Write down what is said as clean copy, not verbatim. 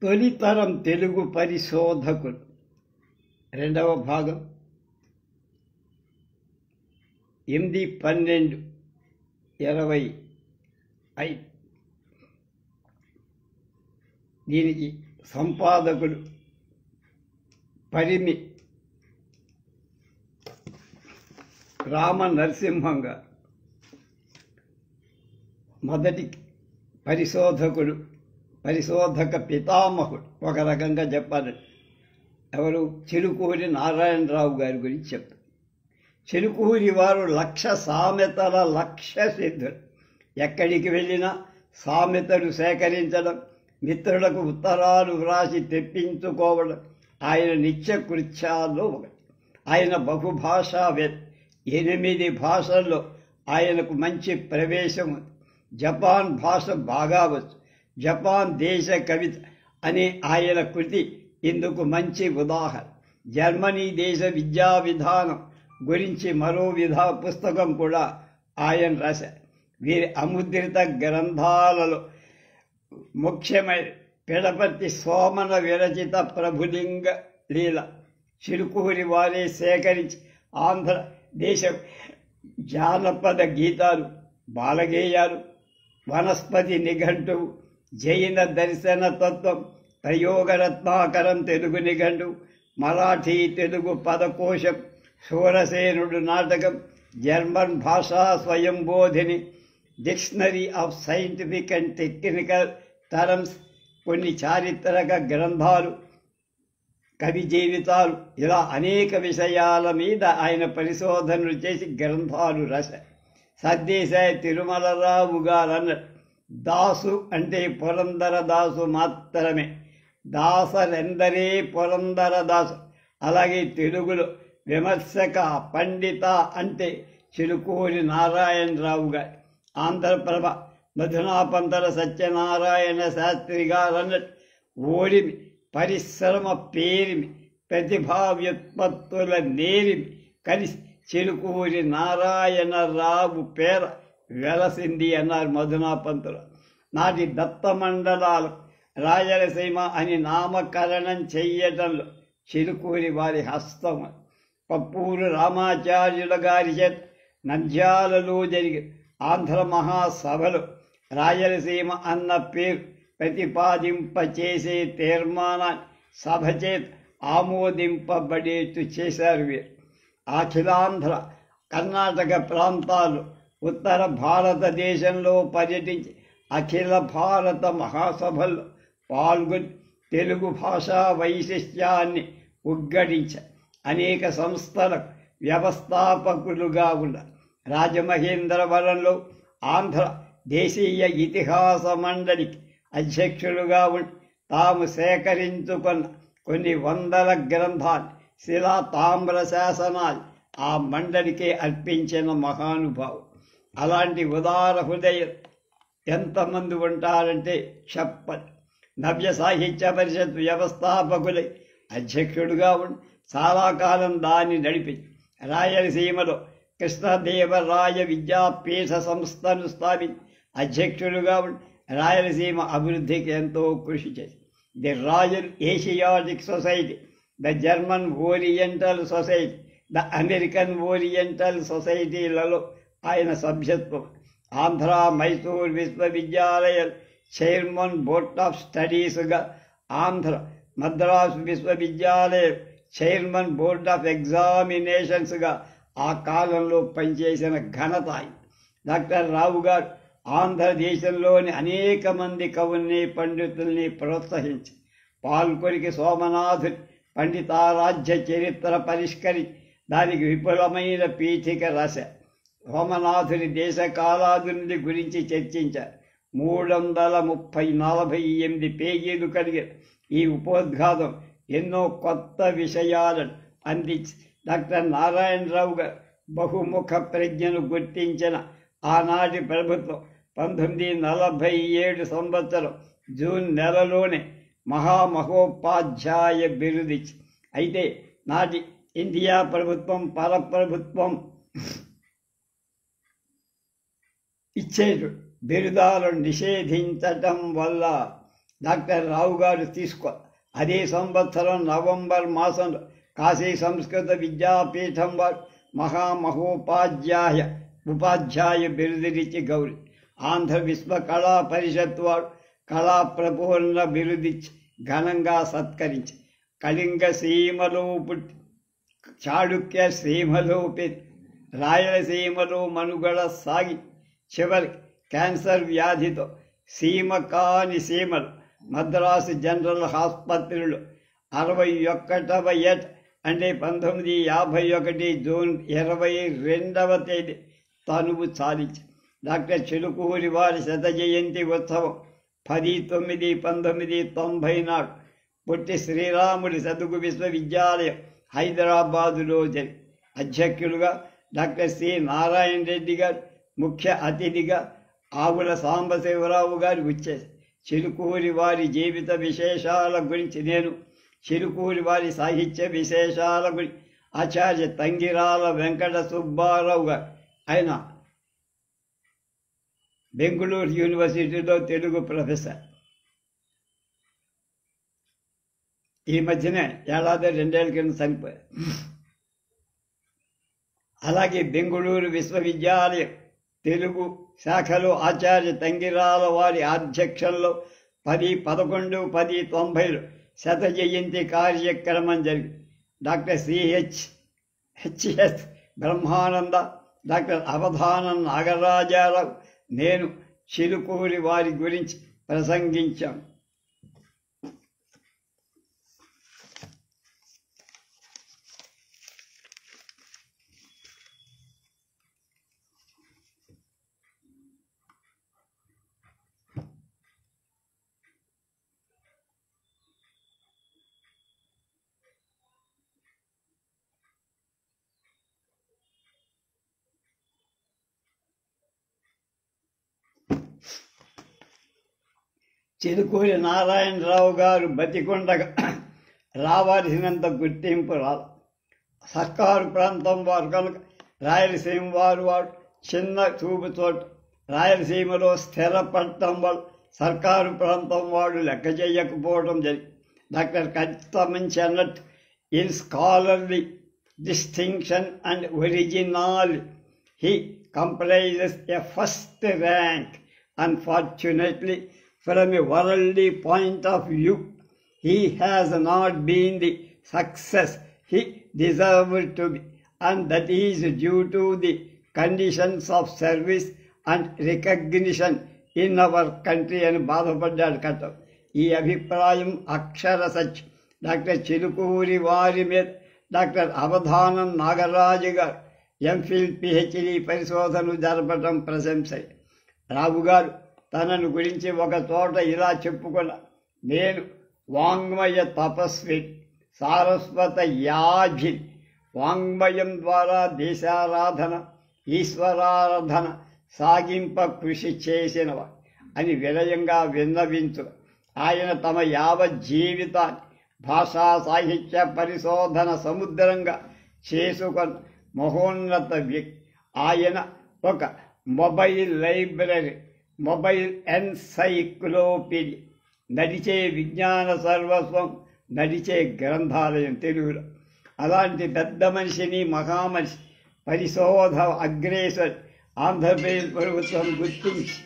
తొలితరం తెలుగు పరిశోధకులు రెండవ భాగం 8/12/25. దీనికి సంపాదకుడు పరిమి రామ నరసింహం గారు. మొదటి పరిశోధక పితామహుడు ఒక రకంగా చెప్పాలంటే ఎవరు? చిలుకూరి నారాయణరావు గారి గురించి చెప్తారు. చిలుకూరి వారు 1,00,000 సామెతల సిద్ధులు. ఎక్కడికి వెళ్ళినా సామెతలు సేకరించడం, మిత్రులకు ఉత్తరాలు వ్రాసి తెప్పించుకోవడం ఆయన నిత్య కృత్యాల్లో ఒకటి. ఆయన బహుభాషావేత్త. 8 భాషల్లో ఆయనకు మంచి ప్రవేశం ఉంది. జపాన్ భాష బాగా వచ్చు. జపాన్ దేశ కవిత అనే ఆయన కృతి ఇందుకు మంచి ఉదాహరణ. జర్మనీ దేశ విద్యా విధానం గురించి మరో పుస్తకం కూడా ఆయన రాశారు. వీరి అముద్రిత గ్రంథాలలో ముఖ్యమైన పిడపర్తి సోమన విరచిత ప్రభులింగ లీల. చిలుకూరి వారే సేకరించి ఆంధ్రదేశ జానపద గీతాలు, బాలగేయాలు, వనస్పతి నిఘంటువు, జైన దర్శన తత్వం, ప్రయోగరత్నాకరం తెలుగు నిఘంటువు, మరాఠీ తెలుగు పదకోశం, శూరసేనుడు నాటకం, జర్మన్ భాషా స్వయంబోధిని, dictionary of scientific and technical terms, కొన్ని చారిత్రక గ్రంథాలు, కవి జీవితాలు, ఇలా అనేక విషయాల మీద ఆయన పరిశోధనలు చేసి గ్రంథాలు రాశారు. సర్దేశాయి తిరుమలరావు గారు అన్నట్టు దాసు అంటే పురందరదాసు మాత్రమే, దాసరెందరే పురందరదాసు. అలాగే తెలుగులో విమర్శక పండిత అంటే చిలుకూరి నారాయణరావు గారు. ఆంధ్రప్రభ మధునాపంతల సత్యనారాయణ శాస్త్రి గారు అన్నట్టు ఓరిమి, పరిశ్రమ పేరిమి, ప్రతిభా వ్యుత్పత్తుల నేరిమి కలిసి చిలుకూరి నారాయణరావు పేర వెలసింది అన్నారు మధునాపంతులు. నాటి దత్తమండలాలు రాయలసీమ అని నామకరణం చెయ్యటంలో చిలుకూరి వారి హస్తం. పప్పూరు రామాచార్యుల గారి చేత నంద్యాలలో జరిగే ఆంధ్ర మహాసభలో రాయలసీమ అన్న పేరు ప్రతిపాదింపచేసే తీర్మానాన్ని సభ చేత ఆమోదింపబడేట్టు చేశారు వీరు. అఖిలాంధ్ర కర్ణాటక ప్రాంతాలు ఉత్తర భారతదేశంలో పర్యటించి అఖిల భారత మహాసభల్లో పాల్గొని తెలుగు భాషా వైశిష్ట్యాన్ని ఉగ్గడించారు. అనేక సంస్థలకు వ్యవస్థాపకులుగా ఉన్నారు. రాజమహేంద్రవరంలో ఆంధ్ర దేశీయ ఇతిహాస మండలికి అధ్యక్షులుగా ఉండి తాము సేకరించుకున్న కొన్ని వందల గ్రంథాలు, శిలా తామ్ర శాసనాలు ఆ మండలికే అర్పించిన మహానుభావు. అలాంటి ఉదార హృదయం ఎంతమంది ఉంటారంటే చెప్పండి. నవ్య సాహిత్య పరిషత్ వ్యవస్థాపకులై అధ్యక్షుడుగా ఉండి చాలా కాలం దాన్ని నడిపించి రాయలసీమలో కృష్ణదేవరాయ విద్యాపీఠ సంస్థను స్థాపించి అధ్యక్షుడుగా ఉండి రాయలసీమ అభివృద్ధికి ఎంతో కృషి చేసి the Royal Asiatic Society, the German Oriental Society, the American Oriental సొసైటీలలో ఆయన సభ్యత్వం. ఆంధ్ర మైసూర్ విశ్వవిద్యాలయ చైర్మన్ బోర్డ్ ఆఫ్ స్టడీస్గా, ఆంధ్ర మద్రాసు విశ్వవిద్యాలయ చైర్మన్ బోర్డ్ ఆఫ్ ఎగ్జామినేషన్స్గా ఆ కాలంలో పనిచేసిన ఘనత ఆయన. డాక్టర్ రావు గారు ఆంధ్రదేశంలోని అనేక మంది కవుల్ని, పండితుల్ని ప్రోత్సహించి పాల్కొరికి సోమనాథుని పండితారాధ్య చరిత్ర పరిష్కరించి దానికి విపులమైన పీఠిక రాశారు. సోమనాథుని దేశ కాలాదుని గురించి చర్చించారు. 330-48 పేజీలు కలిగిన ఈ ఉపోద్ఘాతం ఎన్నో కొత్త విషయాలను అందించి డాక్టర్ నారాయణరావు గారు బహుముఖ ప్రజ్ఞను గుర్తించిన ఆనాటి ప్రభుత్వం 1947 సంవత్సరం జూన్ నెలలోనే మహామహోపాధ్యాయ బిరుదిచ్చి, అయితే నాటి ఇండియా ప్రభుత్వం పరప్రభుత్వం ఇచ్చేటు బిరుదాలను నిషేధించటం వల్ల డాక్టర్ రావు గారు తీసుకో. అదే సంవత్సరం నవంబర్ మాసంలో కాశీ సంస్కృత విద్యాపీఠం వారు ఉపాధ్యాయ బిరుదునిచ్చి గౌరి. ఆంధ్ర విశ్వ కళా పరిషత్ వారు కళా ప్రపూర్ణ బిరుదిచ్చి ఘనంగా సత్కరించి, కళింగ సీమలో పుట్టి చాళుక్య సీమలో పెరిగి రాయలసీమలో మనుగడ సాగి చివరికి క్యాన్సర్ వ్యాధితో సీమ కాని సీమలు మద్రాసు జనరల్ ఆసుపత్రిలో 61వ ఏట అంటే 1951 జూన్ 22వ తేదీ తనువు చాలించి డాక్టర్ చిలుకూరి వారి శత జయంతి ఉత్సవం 10/9/1990 నాడు పుట్టి శ్రీరాముడి చదువు విశ్వవిద్యాలయం హైదరాబాదులో జరిగి అధ్యక్షులుగా డాక్టర్ సి నారాయణ రెడ్డి గారు, ముఖ్య అతిథిగా ఆవుల సాంబశివరావు గారు వచ్చేసి చిలుకూరి వారి జీవిత విశేషాల గురించి చిలుకూరి వారి సాహిత్య విశేషాల గురించి ఆచార్య తంగిరాల వెంకట సుబ్బారావు గారు, ఆయన బెంగుళూరు యూనివర్సిటీలో తెలుగు ప్రొఫెసర్. ఈ మధ్యనే ఏడాది 2 ఏళ్ల కింద చనిపోయారు. అలాగే బెంగుళూరు విశ్వవిద్యాలయం తెలుగు శాఖలో ఆచార్య తంగిరాల వారి అధ్యక్షంలో 10/11/1090 శత జయంతి కార్యక్రమం జరిగింది. డాక్టర్ హెచ్ఎస్ బ్రహ్మానంద, డాక్టర్ అవధానం నాగరాజారావు, నేను చిలుకూరి వారి గురించి ప్రసంగించాం. చిలుకూరి నారాయణరావు గారు బతికొండగా రావాల్సినంత గుర్తింపు రాదు. సర్కారు ప్రాంతం వారు కనుక రాయలసీమ వారు చిన్న చూపు చోటు. రాయలసీమలో స్థిరపడటం వల్ల సర్కారు ప్రాంతం వాడు లెక్క చేయకపోవడం జరిగింది. డాక్టర్ కట్టమంచి అన్నట్టు in scholarly distinction and original he comprises a first rank. Unfortunately, from a worldly point of view, he has not been the success he deserved to be, and that is due to the conditions of service and recognition in our country అని బాధపడ్డాడు కట్టం. ఈ అభిప్రాయం అక్షర సత్యం. Doctor Chilukuri వారి మీద doctor అవధానం నాగరాజు గారు MPhil PhD పరిశోధనలు జరపడం ప్రశంసే. రావు గారు తనను గురించి ఒక చోట ఇలా చెప్పుకున్న, నేను వాంగ్మయ తపస్వి, సారస్వత యాజి, వాంగ్మయం ద్వారా దేశారాధన ఈశ్వరారాధన సాగింప కృషి చేసినవా అని వినయంగా విన్నవించు. ఆయన తమ యావజ్జీవితాన్ని భాషా సాహిత్య పరిశోధన సముద్రంగా చేసుకొని మహోన్నత వ్యక్తి. ఆయన ఒక మొబైల్ లైబ్రరీ, మొబైల్ ఎన్సైక్లోపీడియా, నడిచే విజ్ఞాన సర్వస్వం, నడిచే గ్రంథాలయం తెలుగులో. అలాంటి పెద్ద మనిషిని, మహామనిషి, పరిశోధ అగ్రేసర్ ఆంధ్రప్రదేశ్ ప్రభుత్వం గుర్తించి